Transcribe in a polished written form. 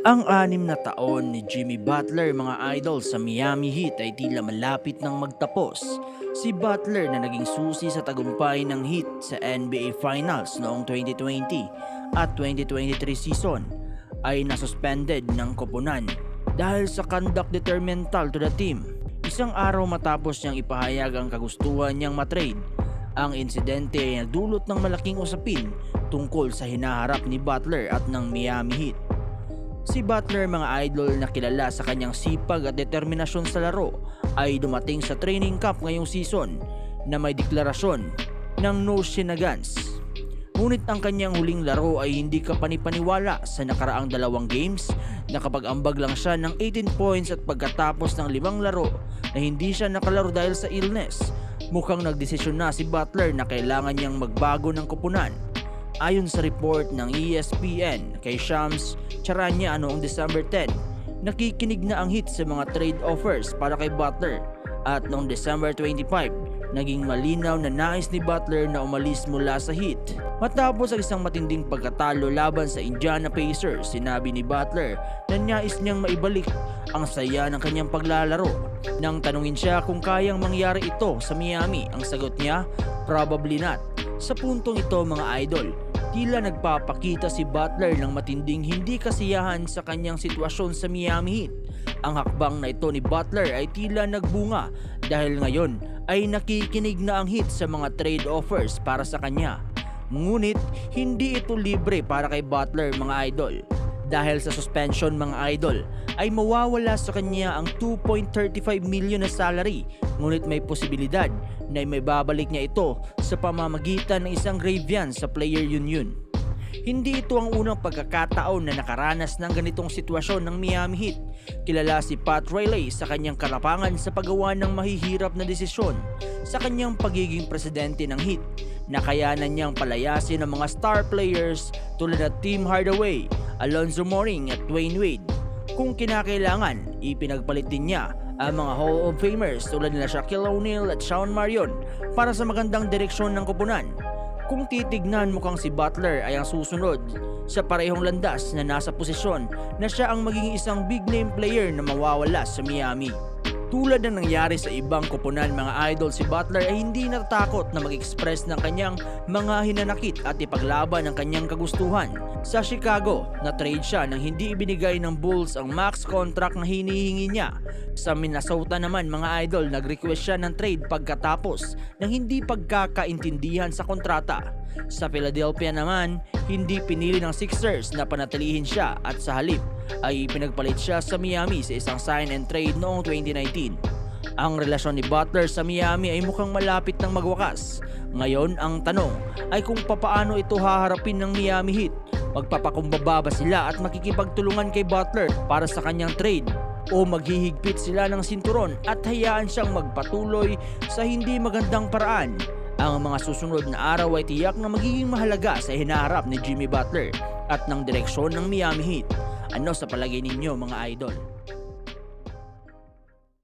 Ang 6 na taon ni Jimmy Butler mga idol sa Miami Heat ay tila malapit nang magtapos. Si Butler na naging susi sa tagumpay ng Heat sa NBA Finals noong 2020 at 2023 season ay nasuspended ng koponan dahil sa conduct detrimental to the team. Isang araw matapos niyang ipahayag ang kagustuhan niyang matrade, ang insidente ay nagdulot ng malaking usapin tungkol sa hinaharap ni Butler at ng Miami Heat. Si Butler mga idol na kilala sa kanyang sipag at determinasyon sa laro ay dumating sa training camp ngayong season na may deklarasyon ng no shenanigans. Ngunit ang kanyang huling laro ay hindi kapanipaniwala sa nakaraang 2 games. Nakapag-ambag lang siya ng 18 points at pagkatapos ng 5 laro na hindi siya nakalaro dahil sa illness, mukhang nagdesisyon na si Butler na kailangan niyang magbago ng koponan. Ayon sa report ng ESPN kay Shams Charania noong December 10, nakikinig na ang Heat sa mga trade offers para kay Butler at noong December 25, naging malinaw na nais ni Butler na umalis mula sa Heat. Matapos ang isang matinding pagkatalo laban sa Indiana Pacers, sinabi ni Butler na nais niyang maibalik ang saya ng kanyang paglalaro. Nang tanungin siya kung kayang mangyari ito sa Miami, ang sagot niya, probably not. Sa puntong ito mga idol, tila nagpapakita si Butler ng matinding hindi kasiyahan sa kanyang sitwasyon sa Miami Heat. Ang hakbang na ito ni Butler ay tila nagbunga dahil ngayon ay nakikinig na ang Heat sa mga trade offers para sa kanya. Ngunit hindi ito libre para kay Butler mga idol. Dahil sa suspension mga idol ay mawawala sa kanya ang 2.35 million na salary, ngunit may posibilidad na may babalik niya ito sa pamamagitan ng isang grievance sa player union. Hindi ito ang unang pagkakataon na nakaranas ng ganitong sitwasyon ng Miami Heat. Kilala si Pat Riley sa kanyang karapangan sa paggawa ng mahihirap na desisyon sa kanyang pagiging presidente ng Heat. Nakayanan niyang palayasin ang mga star players tulad na Tim Hardaway, Alonzo Mourning at Dwayne Wade. Kung kinakailangan, ipinagpalit din niya ang mga Hall of Famers tulad nila Shaquille O'Neal at Shawn Marion para sa magandang direksyon ng koponan. Kung titignan, mukhang si Butler ay ang susunod sa parehong landas na nasa posisyon na siya ang magiging isang big name player na mawawala sa Miami. Tulad ng nangyari sa ibang koponan mga idol, si Butler ay hindi natatakot na mag-express ng kanyang mga hinanakit at ipaglaban ang kanyang kagustuhan. Sa Chicago, na-trade siya nang hindi ibinigay ng Bulls ang max contract na hinihingi niya. Sa Minnesota naman mga idol, nag-request siya ng trade pagkatapos ng hindi pagkakaintindihan sa kontrata. Sa Philadelphia naman, hindi pinili ng Sixers na panatilihin siya at sa halip ay pinagpalit siya sa Miami sa isang sign and trade noong 2019. Ang relasyon ni Butler sa Miami ay mukhang malapit ng magwakas. Ngayon ang tanong ay kung papaano ito haharapin ng Miami Heat. Magpapakumbaba ba sila at makikipagtulungan kay Butler para sa kanyang trade? O maghihigpit sila ng sinturon at hayaan siyang magpatuloy sa hindi magandang paraan? Ang mga susunod na araw ay tiyak na magiging mahalaga sa hinaharap ni Jimmy Butler at ng direksyon ng Miami Heat. Ano sa palagay ninyo mga idol?